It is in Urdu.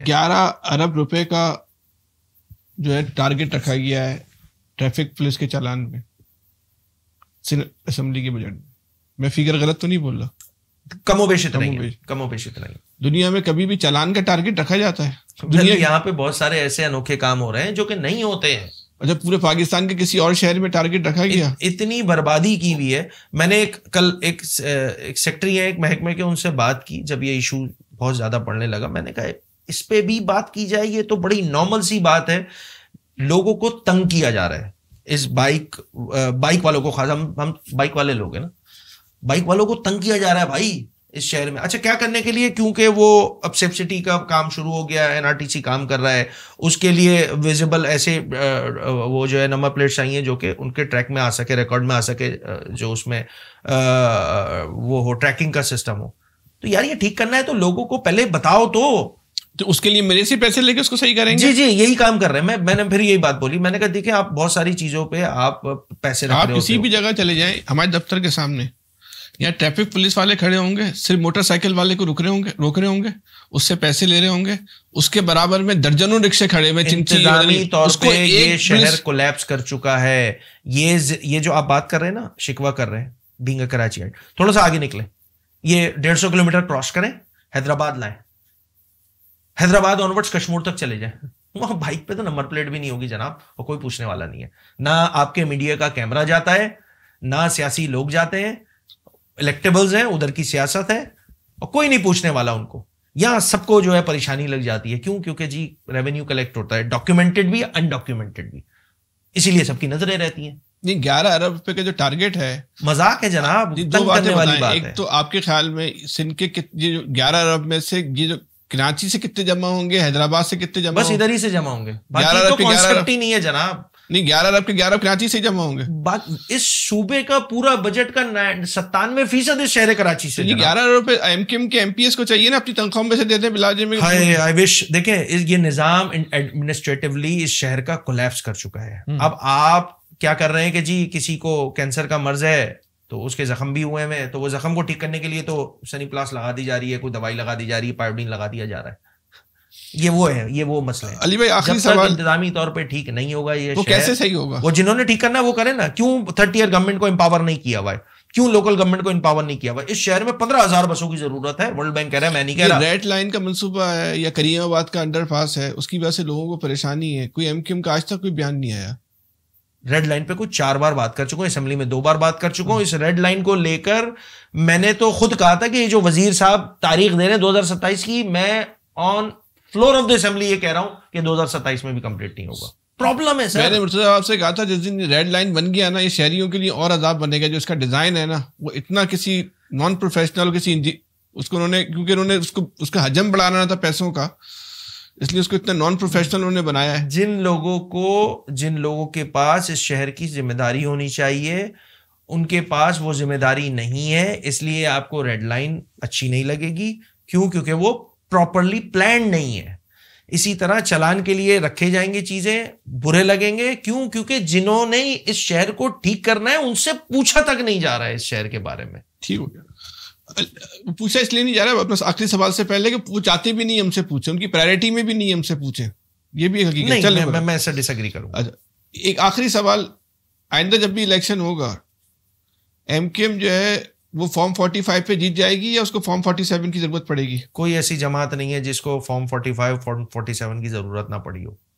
11 ارب روپے کا جو ہے ٹارگٹ رکھا گیا ہے ٹریفک پولیس کے چالان میں اسمبلی کے بجٹ میں فگر غلط تو نہیں بول رہا؟ کم و بیش اتنا ہی. دنیا میں کبھی بھی چالان کا ٹارگٹ رکھا جاتا ہے؟ یہاں پہ بہت سارے ایسے انوکھے کام ہو رہے ہیں جو کہ نہیں ہوتے ہیں. اچھا، پورے پاکستان کے کسی اور شہر میں ٹارگٹ رکھا گیا؟ اتنی بربادی کی ہوئی ہے. میں نے کل ایک سیکٹری ہے ایک محکمے کے، ان سے بات کی جب یہ ایشو بہت زیادہ بڑھنے لگا. میں نے کہا اس پہ بھی بات کی جائے، یہ تو بڑی نارمل سی بات ہے. لوگوں کو تنگ کیا جا رہا ہے اس بائک والوں کو، خاص ہم بائک والے لوگ ہیں نا، بائک والوں کو تنگ کیا جا رہا ہے بھائی اس شہر میں. اچھا، کیا کرنے کے لیے؟ کیونکہ وہ اب سبسڈی کا کام شروع ہو گیا ہے، NRTC کام کر رہا ہے، اس کے لیے ویزیبل ایسے وہ جو ہے نمبر پلیٹس چاہیے جو کہ ان کے ٹریک میں آ سکے، ریکارڈ میں آ سکے، جو اس میں وہ ہو ٹریکنگ کا سسٹم ہو. تو یار یہ ٹھیک کرنا ہے تو لوگوں کو پہلے بتاؤ تو اس کے لیے میرے سے پیسے لے کے اس کو صحیح کریں گے. جی یہی کام کر رہے ہیں. میں نے پھر یہی بات بولی. میں نے کہا دیکھیں آپ بہت ساری چیزوں پہ آپ پیسے رکھ رہے ہو. آپ کسی بھی جگہ چلے جائیں، ہمارے دفتر کے سامنے یا ٹریفک پولیس والے کھڑے ہوں گے، صرف موٹر سائیکل والے کو روک رہے ہوں گے، اس سے پیسے لے رہے ہوں گے. اس کے برابر میں درجنوں رکشے کھڑے ہوئے. انتظامی طور پہ یہ شہر کولیپس کر چکا ہے. یہ جو آپ بات کر رہے ہیں نا، شکوہ کر رہے ہیں بینگ اے کراچی آئٹ، تھوڑا سا آگے نکلیں، یہ 150 کلومیٹر کراس کریں، حیدرآباد لائیں، حیدرآباد آنورڈس کشمور تک چلے جائیں. وہاں بائک پہ تو نمبر پلیٹ بھی نہیں ہوگی جناب، اور کوئی پوچھنے والا نہیں ہے. نہ آپ کے میڈیا کا کیمرہ جاتا ہے، نہ سیاسی لوگ جاتے ہیں، الیکٹیبلز ہیں، ادھر کی سیاست ہے، اور کوئی نہیں پوچھنے والا ان کو. یہاں سب کو جو ہے پریشانی لگ جاتی ہے. کیوں؟ کیونکہ جی ریونیو کلیکٹ ہوتا ہے، ڈاکیومنٹڈ بھی انڈاکیومنٹڈ بھی، اسی لیے سب کی نظریں رہتی ہیں. نہیں، 11 ارب روپے کا جو ٹارگٹ ہے مذاق ہے جناب. دو باتیں بتائیں. ایک تو آپ کے خیال میں سندھ کے 11 ارب میں سے یہ جو کراچی سے کتنے جمع ہوں گے، حیدرآباد سے کتنے جمع؟ بس ادھر ہی سے جمع ہوں گے. باقی تو کانسیپٹ ہی نہیں ہے جناب. نہیں، 11 ارب کے 11 کراچی سے جمع ہوں گے. اس صوبے کا پورا بجٹ کا 97% اس شہر کراچی سے. 11 ارب روپے ایم کے MPS کو چاہیے نا اپنی تنخواہوں میں سے دیتے ہیں بلاجے میں. آئی وش. دیکھیں یہ نظام ایڈمنسٹریٹولی اس شہر کا کولیپس کر چکا ہے. اب آپ کیا کر رہے ہیں کہ جی کسی کو کینسر کا مرض ہے تو اس کے زخم بھی ہوئے ہیں، تو وہ زخم کو ٹھیک کرنے کے لیے تو سنی پلاس لگا دی جا رہی ہے، کوئی دوائی لگا دی جا رہی ہے، پائیوڈین لگا دیا جا رہا ہے. یہ وہ مسئلہ ہے. علی بھائی آخری سوال، انتظامی طور پہ ٹھیک نہیں ہوگا یہ، وہ کیسے صحیح ہوگا؟ وہ جنہوں نے ٹھیک کرنا وہ کریں نا. کیوں 30 ایئر گورنمنٹ کو امپاور نہیں کیا ہوا ہے؟ کیوں لوکل گورنمنٹ کو امپاور نہیں کیا ہوا ہے؟ اس شہر میں 15,000 بسوں کی ضرورت ہے. ورلڈ بینک کہہ رہا ہے، میں نہیں کہہ رہا. ریڈ لائن کا منصوبہ ہے یا کریم آباد کا انڈر پاس ہے، اس کی وجہ سے لوگوں کو پریشانی ہے. کوئی MKM کا آج تک کوئی بیان نہیں آیا. ریڈ لائن پہ کچھ 4 بار بات کر چکا ہوں، اسمبلی میں 2 بار بات کر چکا ہوں. اس ریڈ لائن کو لے کر میں نے تو خود کہا تھا کہ یہ جو وزیر صاحب تاریخ دے رہے ہیں 2027 کی، میں on floor of the assembly یہ کہہ رہا ہوں کہ 2027 میں بھی کمپلیٹ نہیں ہوگا. پرابلم ہے سر. میں نے مرتضی صاحب سے کہا تھا جس دن ریڈ لائن بن گیا نا، یہ شہریوں کے لیے اور عذاب بنے گا. جو اس کا ڈیزائن ہے نا، وہ اتنا کسی نان پروفیشنل اس کو انہوں نے، کیونکہ انہوں نے اس کا حجم بڑھانا تھا پیسوں کا، اس لیے اس کو اتنا نان پروفیشنل انہوں نے بنایا ہے. جن لوگوں کے پاس اس شہر کی ذمہ داری ہونی چاہیے، ان کے پاس وہ ذمہ داری نہیں ہے. اس لیے آپ کو ریڈ لائن اچھی نہیں لگے گی. کیوں؟ کیونکہ وہ پراپرلی پلانڈ نہیں ہے. اسی طرح چلان کے لیے رکھے جائیں گے چیزیں، برے لگیں گے. کیوں؟ کیونکہ جنہوں نے اس شہر کو ٹھیک کرنا ہے ان سے پوچھا تک نہیں جا رہا ہے اس شہر کے بارے میں. ٹھیک ہو گیا. پوچھا اس لیے نہیں جا رہا اپنا آخری سوال سے پہلے کہ وہ چاہتے بھی نہیں ہم سے پوچھیں، ان کی پرائرٹی میں بھی نہیں ہم سے پوچھیں. یہ بھی حقیقت ہے. چلیں میں اس سے ڈس ایگری کروں. اچھا، ایک آخری سوال. آئندہ جب بھی الیکشن ہوگا، MKM جو ہے وہ فارم 45 پہ جیت جائے گی یا اس کو فارم 47 کی ضرورت پڑے گی؟ کوئی ایسی جماعت نہیں ہے جس کو فارم 45 فارم 47 کی ضرورت نہ پڑی ہو.